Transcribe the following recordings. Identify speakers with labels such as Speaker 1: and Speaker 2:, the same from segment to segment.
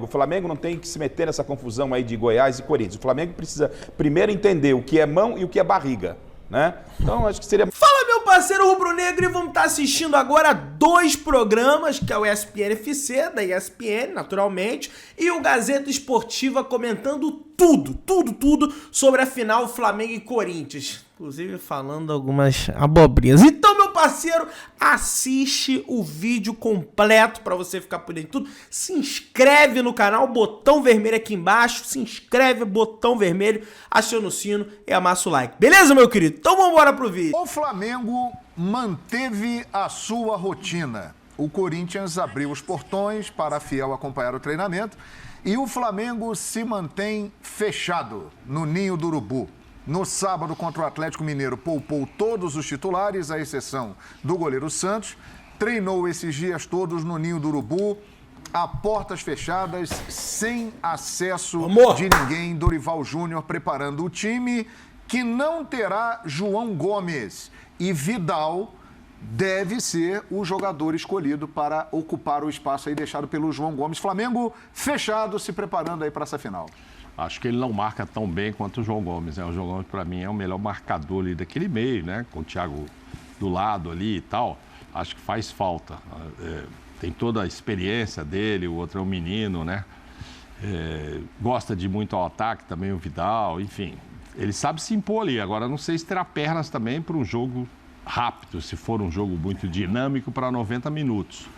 Speaker 1: O Flamengo não tem que se meter nessa confusão aí de Goiás e Corinthians. O Flamengo precisa primeiro entender o que é mão e o que é barriga, né? Então acho que seria...
Speaker 2: Fala, meu parceiro rubro-negro, e vamos estar assistindo agora 2 programas, que é o ESPN FC, da ESPN, naturalmente, e o Gazeta Esportiva comentando tudo sobre a final Flamengo e Corinthians. Inclusive falando algumas abobrinhas. Então, meu parceiro, assiste o vídeo completo pra você ficar por dentro de tudo. Se inscreve no canal, botão vermelho aqui embaixo. Se inscreve, botão vermelho, aciona o sino e amassa o like. Beleza, meu querido? Então vamos embora pro vídeo.
Speaker 3: O Flamengo manteve a sua rotina. O Corinthians abriu os portões para a Fiel acompanhar o treinamento e o Flamengo se mantém fechado no Ninho do Urubu. No sábado, contra o Atlético Mineiro, poupou todos os titulares, à exceção do goleiro Santos. Treinou esses dias todos no Ninho do Urubu, a portas fechadas, sem acesso de ninguém. Dorival Júnior preparando o time, que não terá João Gomes. E Vidal deve ser o jogador escolhido para ocupar o espaço aí deixado pelo João Gomes. Flamengo fechado, se preparando aí para essa final.
Speaker 4: Acho que ele não marca tão bem quanto o João Gomes, né? O João Gomes, para mim, é o melhor marcador ali daquele meio, né? Com o Thiago do lado ali e tal. Acho que faz falta. Tem toda a experiência dele, o outro é um menino, né? Gosta de muito ao ataque também, o Vidal, enfim. Ele sabe se impor ali. Agora, não sei se terá pernas também para um jogo rápido, se for um jogo muito dinâmico para 90 minutos.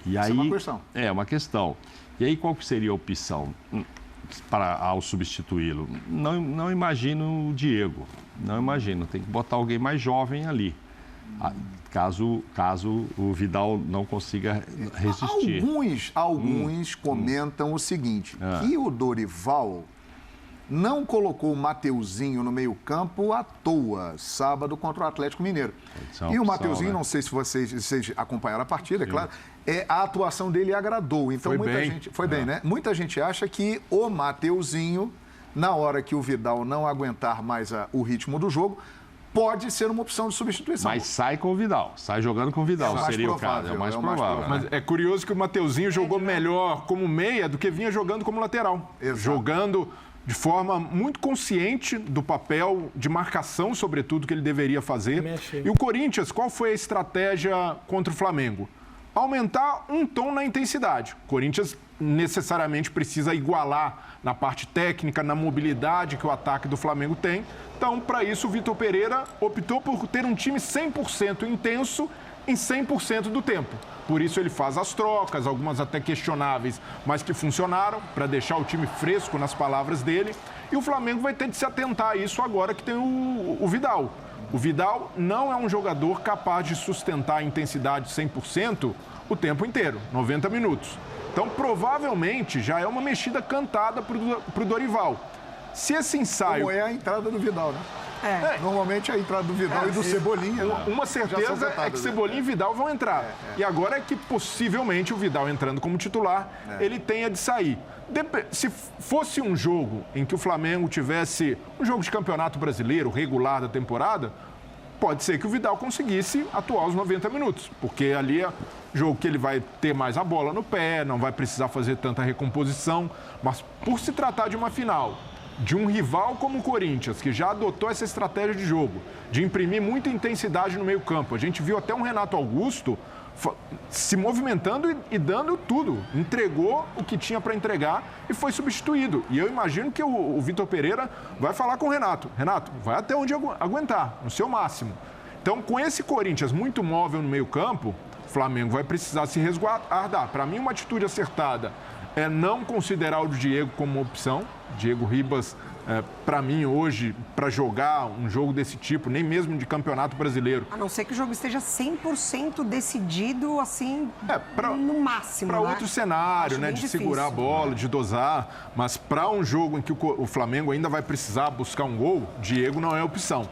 Speaker 4: E aí,
Speaker 3: é uma questão.
Speaker 4: É uma questão. E aí, qual que seria a opção ao substituí-lo? Não imagino o Diego. Não imagino. Tem que botar alguém mais jovem ali. Caso o Vidal não consiga resistir.
Speaker 3: Alguns comentam o seguinte, que o Dorival não colocou o Mateuzinho no meio-campo à toa, sábado contra o Atlético Mineiro. E o Mateuzinho, né? Não sei se vocês acompanharam a partida, é claro, a atuação dele agradou. Então, foi bem, né? Muita gente acha que o Mateuzinho, na hora que o Vidal não aguentar mais o ritmo do jogo, pode ser uma opção de substituição.
Speaker 4: Mas sai com o Vidal, sai jogando com o Vidal, seria o caso, é o mais provável.
Speaker 5: Mas é curioso que o Mateuzinho jogou melhor como meia do que vinha jogando como lateral.
Speaker 3: Exato.
Speaker 5: Jogando de forma muito consciente do papel de marcação, sobretudo, que ele deveria fazer. E o Corinthians, qual foi a estratégia contra o Flamengo? Aumentar um tom na intensidade. O Corinthians necessariamente precisa igualar na parte técnica, na mobilidade que o ataque do Flamengo tem. Então, para isso, o Vitor Pereira optou por ter um time 100% intenso em 100% do tempo. Por isso ele faz as trocas, algumas até questionáveis, mas que funcionaram, para deixar o time fresco nas palavras dele. E o Flamengo vai ter de se atentar a isso agora que tem o Vidal. O Vidal não é um jogador capaz de sustentar a intensidade 100% o tempo inteiro, 90 minutos. Então, provavelmente, já é uma mexida cantada para o Dorival. Se esse ensaio...
Speaker 3: Como é a entrada do Vidal, né? Normalmente a entrada do Vidal e do Cebolinha.
Speaker 5: Uma certeza é que Cebolinha e Vidal vão entrar. E agora é que possivelmente o Vidal entrando como titular, ele tenha de sair. Se fosse um jogo em que o Flamengo tivesse um jogo de campeonato brasileiro regular da temporada, pode ser que o Vidal conseguisse atuar os 90 minutos, porque ali é jogo que ele vai ter mais a bola no pé, não vai precisar fazer tanta recomposição, mas por se tratar de uma final, de um rival como o Corinthians, que já adotou essa estratégia de jogo, de imprimir muita intensidade no meio-campo. A gente viu até um Renato Augusto se movimentando e dando tudo. Entregou o que tinha para entregar e foi substituído. E eu imagino que o Vitor Pereira vai falar com o Renato. Renato, vai até onde aguentar, no seu máximo. Então, com esse Corinthians muito móvel no meio-campo, o Flamengo vai precisar se resguardar. Para mim, uma atitude acertada é não considerar o Diego como opção. Diego Ribas, para mim, hoje, para jogar um jogo desse tipo, nem mesmo de campeonato brasileiro.
Speaker 6: A não ser que o jogo esteja 100% decidido, assim, no máximo.
Speaker 5: Para outro cenário, né? De difícil segurar a bola, de dosar. Mas para um jogo em que o Flamengo ainda vai precisar buscar um gol, Diego não é opção.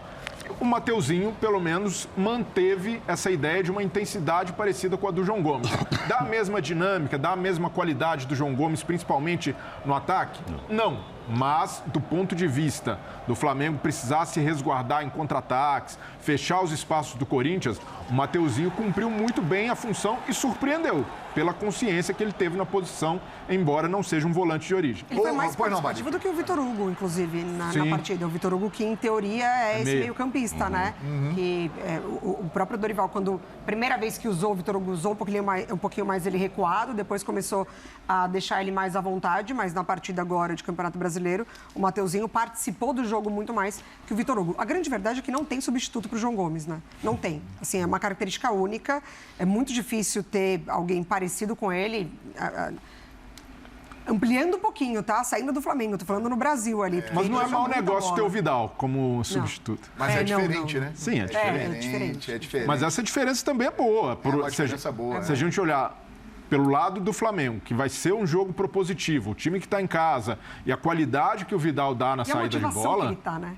Speaker 5: O Mateuzinho, pelo menos, manteve essa ideia de uma intensidade parecida com a do João Gomes. Dá a mesma dinâmica, dá a mesma qualidade do João Gomes, principalmente no ataque? Não. Mas, do ponto de vista do Flamengo precisar se resguardar em contra-ataques, fechar os espaços do Corinthians, o Mateuzinho cumpriu muito bem a função e surpreendeu pela consciência que ele teve na posição, embora não seja um volante de origem.
Speaker 6: Ele foi mais participativo do que o Vitor Hugo, inclusive, na partida. O Vitor Hugo, que em teoria é esse meio-campista, né? Que o próprio Dorival, quando primeira vez que usou, o Vitor Hugo usou um pouquinho mais ele recuado, depois começou a deixar ele mais à vontade, mas na partida agora de Campeonato Brasileiro, o Mateuzinho participou do jogo muito mais que o Vitor Hugo. A grande verdade é que não tem substituto para o João Gomes, né? Não tem. Assim, é uma característica única, é muito difícil ter alguém parecido com ele, ampliando um pouquinho, tá? Saindo do Flamengo, tô falando no Brasil ali.
Speaker 5: Mas não é mau negócio ter o Vidal como substituto.
Speaker 3: Mas é diferente,
Speaker 6: não.
Speaker 3: né?
Speaker 5: Sim, é
Speaker 3: diferente. É diferente.
Speaker 5: Mas essa diferença também é boa.
Speaker 3: Uma diferença boa.
Speaker 5: Se a gente olhar pelo lado do Flamengo, que vai ser um jogo propositivo, o time que está em casa e a qualidade que o Vidal dá na saída de bola...
Speaker 6: Que ele tá, né?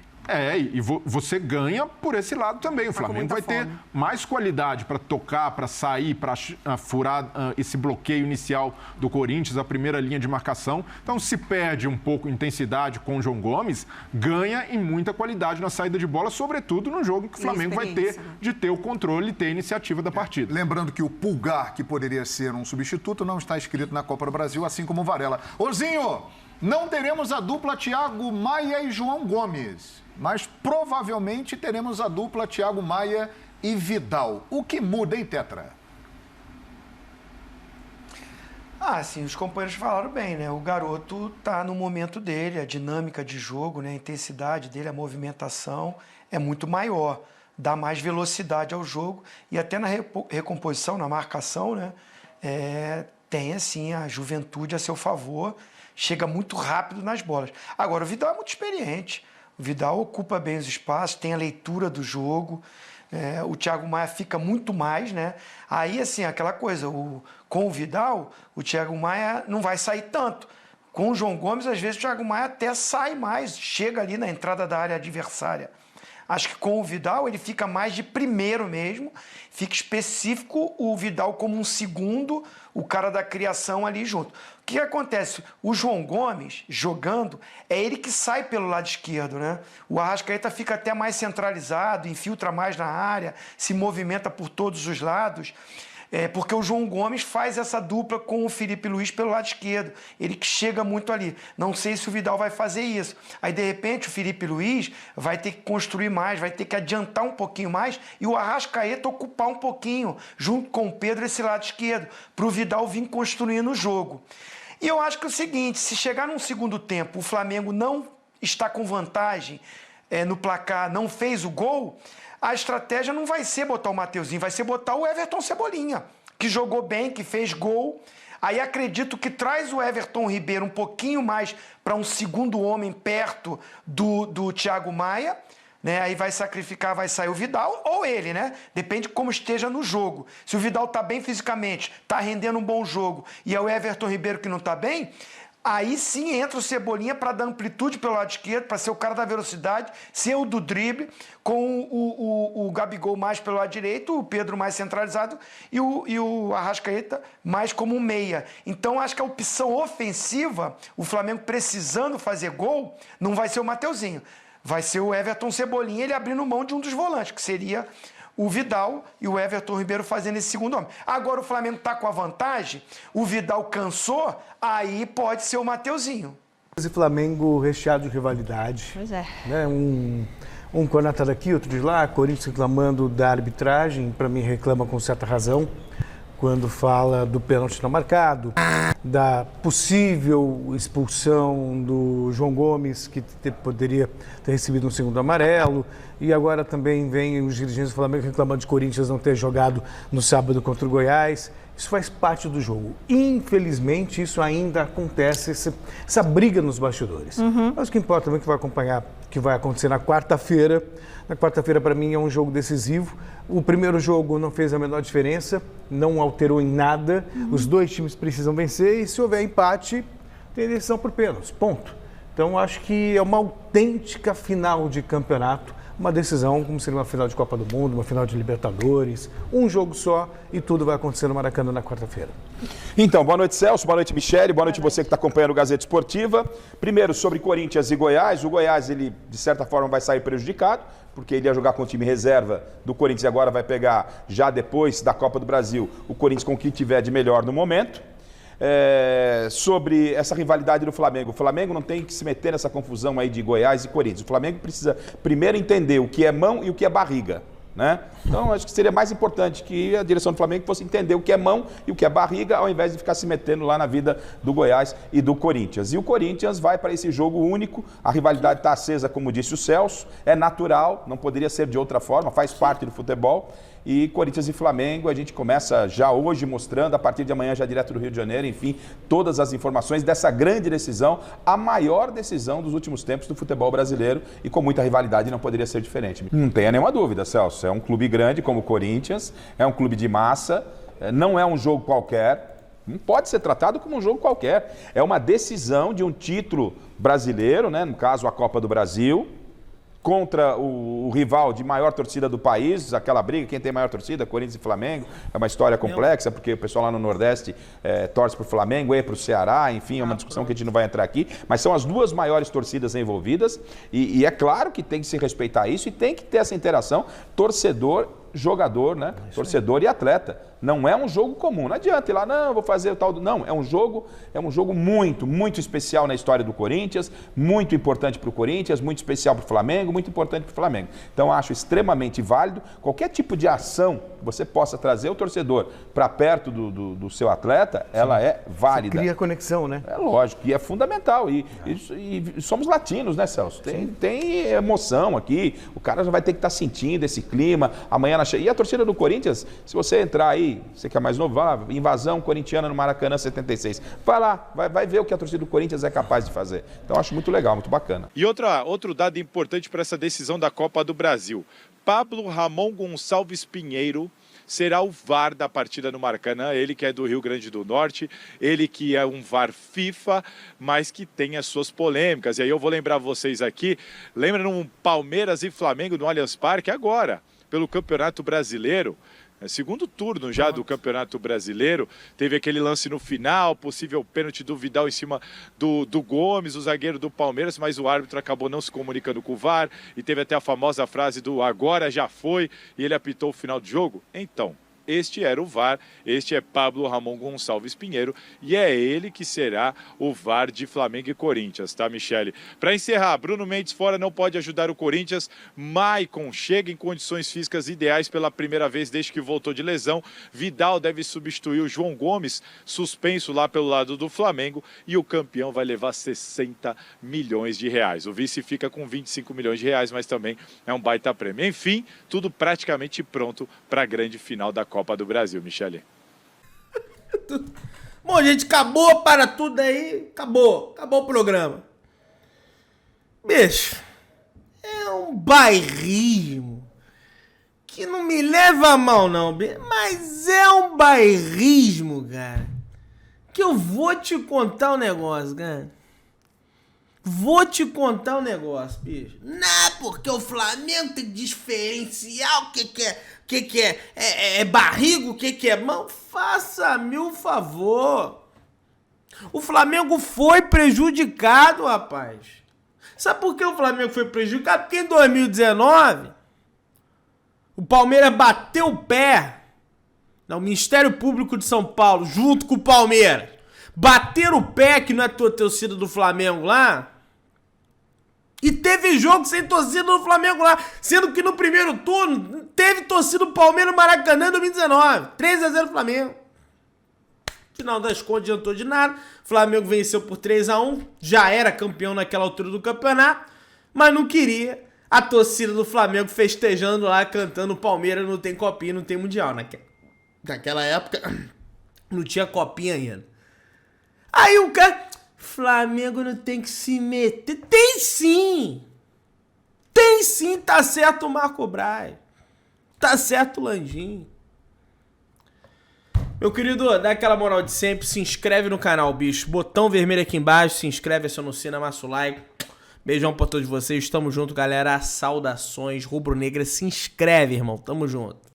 Speaker 5: E você ganha por esse lado também. O Flamengo vai ter mais qualidade para tocar, para sair, para furar esse bloqueio inicial do Corinthians, a primeira linha de marcação. Então, se perde um pouco intensidade com o João Gomes, ganha em muita qualidade na saída de bola, sobretudo no jogo que o Flamengo vai ter de ter o controle e ter a iniciativa da partida.
Speaker 3: Lembrando que o Pulgar, que poderia ser um substituto, não está inscrito na Copa do Brasil, assim como o Varela. Ozinho, não teremos a dupla Thiago Maia e João Gomes, mas provavelmente teremos a dupla Thiago Maia e Vidal. O que muda, hein, Tetra?
Speaker 7: Sim, os companheiros falaram bem, né? O garoto tá no momento dele, a dinâmica de jogo, né? A intensidade dele, a movimentação é muito maior, dá mais velocidade ao jogo e até na recomposição, na marcação, né? Tem, assim, a juventude a seu favor, chega muito rápido nas bolas. Agora, o Vidal é muito experiente. O Vidal ocupa bem os espaços, tem a leitura do jogo. O Thiago Maia fica muito mais, né? Aí, assim, aquela coisa, com o Vidal, o Thiago Maia não vai sair tanto. Com o João Gomes, às vezes, o Thiago Maia até sai mais, chega ali na entrada da área adversária. Acho que com o Vidal ele fica mais de primeiro mesmo, fica específico o Vidal como um segundo, o cara da criação ali junto. O que acontece? O João Gomes, jogando, é ele que sai pelo lado esquerdo, né? O Arrascaeta fica até mais centralizado, infiltra mais na área, se movimenta por todos os lados. Porque o João Gomes faz essa dupla com o Felipe Luiz pelo lado esquerdo. Ele que chega muito ali. Não sei se o Vidal vai fazer isso. Aí, de repente, o Felipe Luiz vai ter que construir mais, vai ter que adiantar um pouquinho mais e o Arrascaeta ocupar um pouquinho, junto com o Pedro, esse lado esquerdo, para o Vidal vir construindo o jogo. E eu acho que é o seguinte, se chegar num segundo tempo, o Flamengo não está com vantagem no placar, não fez o gol... A estratégia não vai ser botar o Mateuzinho, vai ser botar o Everton Cebolinha, que jogou bem, que fez gol. Aí acredito que traz o Everton Ribeiro um pouquinho mais para um segundo homem perto do Thiago Maia, né? Aí vai sacrificar, vai sair o Vidal ou ele, né? Depende de como esteja no jogo. Se o Vidal tá bem fisicamente, tá rendendo um bom jogo, e é o Everton Ribeiro que não tá bem... Aí sim entra o Cebolinha para dar amplitude pelo lado esquerdo, para ser o cara da velocidade, ser o do drible, com o Gabigol mais pelo lado direito, o Pedro mais centralizado e o Arrascaeta mais como um meia. Então acho que a opção ofensiva, o Flamengo precisando fazer gol, não vai ser o Mateuzinho, vai ser o Everton Cebolinha, ele abrindo mão de um dos volantes, que seria... o Vidal e o Everton Ribeiro fazendo esse segundo homem. Agora o Flamengo está com a vantagem, o Vidal cansou, aí pode ser o Mateuzinho.
Speaker 8: Esse Flamengo recheado de rivalidade.
Speaker 9: Pois é.
Speaker 8: Né? Um cornetado daqui, outro de lá, Corinthians reclamando da arbitragem, para mim reclama com certa razão, quando fala do pênalti não marcado, da possível expulsão do João Gomes, que poderia ter recebido um segundo amarelo, e agora também vem os dirigentes do Flamengo reclamando de Corinthians não ter jogado no sábado contra o Goiás. Isso faz parte do jogo. Infelizmente, isso ainda acontece, essa briga nos bastidores. Mas o que importa também é que vai acompanhar, que vai acontecer na quarta-feira. Na quarta-feira, para mim, é um jogo decisivo. O primeiro jogo não fez a menor diferença, não alterou em nada. Os dois times precisam vencer e, se houver empate, tem decisão por pênaltis. Ponto. Então, acho que é uma autêntica final de campeonato uma decisão como seria uma final de Copa do Mundo, uma final de Libertadores, um jogo só e tudo vai acontecer no Maracanã na quarta-feira.
Speaker 1: Então, boa noite, Celso, boa noite, Michele, boa noite você que está acompanhando o Gazeta Esportiva. Primeiro, sobre Corinthians e Goiás. O Goiás, ele, de certa forma, vai sair prejudicado, porque ele ia jogar com o time reserva do Corinthians e agora vai pegar, já depois da Copa do Brasil, o Corinthians com o que tiver de melhor no momento. Sobre essa rivalidade do Flamengo. O Flamengo não tem que se meter nessa confusão aí de Goiás e Corinthians. O Flamengo precisa primeiro entender o que é mão e o que é barriga, né? Então, acho que seria mais importante que a direção do Flamengo fosse entender o que é mão e o que é barriga, ao invés de ficar se metendo lá na vida do Goiás e do Corinthians. E o Corinthians vai para esse jogo único, a rivalidade está acesa, como disse o Celso, é natural, não poderia ser de outra forma, faz parte do futebol. E Corinthians e Flamengo, a gente começa já hoje mostrando, a partir de amanhã já direto do Rio de Janeiro, enfim, todas as informações dessa grande decisão, a maior decisão dos últimos tempos do futebol brasileiro e com muita rivalidade não poderia ser diferente. Não tenha nenhuma dúvida, Celso, é um clube grande como o Corinthians, é um clube de massa, não é um jogo qualquer, não pode ser tratado como um jogo qualquer, é uma decisão de um título brasileiro, né, no caso a Copa do Brasil, contra o rival de maior torcida do país, aquela briga, quem tem maior torcida, Corinthians e Flamengo, é uma história complexa, porque o pessoal lá no Nordeste torce para o Flamengo, para o Ceará, enfim, é uma discussão que a gente não vai entrar aqui, mas são as duas maiores torcidas envolvidas e é claro que tem que se respeitar isso e tem que ter essa interação torcedor-jogador, né? Torcedor e atleta. Não é um jogo comum, não adianta ir lá, não, vou fazer o tal do... Não, é um jogo muito, muito especial na história do Corinthians, muito importante para o Corinthians, muito especial para o Flamengo, muito importante para o Flamengo. Então, acho extremamente válido qualquer tipo de ação que você possa trazer o torcedor para perto do seu atleta, ela é válida.
Speaker 8: Você cria conexão, né?
Speaker 1: É lógico, e é fundamental. E somos latinos, né, Celso? Tem emoção aqui, o cara já vai ter que estar sentindo esse clima, amanhã e a torcida do Corinthians, se você entrar aí, você que é mais novo, vai lá, invasão corintiana no Maracanã 76. Vai lá, vai ver o que a torcida do Corinthians é capaz de fazer. Então, acho muito legal, muito bacana.
Speaker 9: E outro dado importante para essa decisão da Copa do Brasil. Pablo Ramon Gonçalves Pinheiro será o VAR da partida no Maracanã, ele que é do Rio Grande do Norte, ele que é um VAR FIFA, mas que tem as suas polêmicas. E aí eu vou lembrar vocês aqui, lembra no Palmeiras e Flamengo no Allianz Parque agora, pelo Campeonato Brasileiro, segundo turno já do Campeonato Brasileiro, teve aquele lance no final, possível pênalti do Vidal em cima do Gomes, o zagueiro do Palmeiras, mas o árbitro acabou não se comunicando com o VAR e teve até a famosa frase do agora já foi e ele apitou o final do jogo. Então, este era o VAR, este é Pablo Ramon Gonçalves Pinheiro e é ele que será o VAR de Flamengo e Corinthians, tá, Michele? Para encerrar, Bruno Mendes fora não pode ajudar o Corinthians, Maicon chega em condições físicas ideais pela primeira vez desde que voltou de lesão, Vidal deve substituir o João Gomes, suspenso lá pelo lado do Flamengo e o campeão vai levar 60 milhões de reais. O vice fica com 25 milhões de reais, mas também é um baita prêmio. Enfim, tudo praticamente pronto para a grande final da Copa do Brasil, Michele.
Speaker 2: Bom, gente, acabou para tudo aí. Acabou o programa. Bicho, é um bairrismo que não me leva a mal, não, bicho, mas é um bairrismo, cara, que eu vou te contar um negócio, cara. Vou te contar um negócio, bicho. Não, porque o Flamengo tem que diferenciar o que é barriga, o que é mão. Faça-me o favor. O Flamengo foi prejudicado, rapaz. Sabe por que o Flamengo foi prejudicado? Porque em 2019, o Palmeiras bateu o pé. O Ministério Público de São Paulo, junto com o Palmeiras, bateram o pé, que não é a torcida do Flamengo lá. E teve jogo sem torcida do Flamengo lá, sendo que no primeiro turno teve torcida do Palmeiras no Maracanã em 2019. 3-0 Flamengo. Final das contas, não adiantou de nada. Flamengo venceu por 3-1, já era campeão naquela altura do campeonato, mas não queria a torcida do Flamengo festejando lá, cantando Palmeiras não tem copinha, não tem mundial. Naquela época não tinha copinha ainda. Aí o cara... Flamengo não tem que se meter. Tem sim! Tem sim, tá certo o Marco Braz. Tá certo o Landim. Meu querido, dá aquela moral de sempre, se inscreve no canal, bicho. Botão vermelho aqui embaixo, se inscreve, aciona o sino, amassa o like. Beijão pra todos vocês. Tamo junto, galera. Saudações rubro-negras. Se inscreve, irmão. Tamo junto.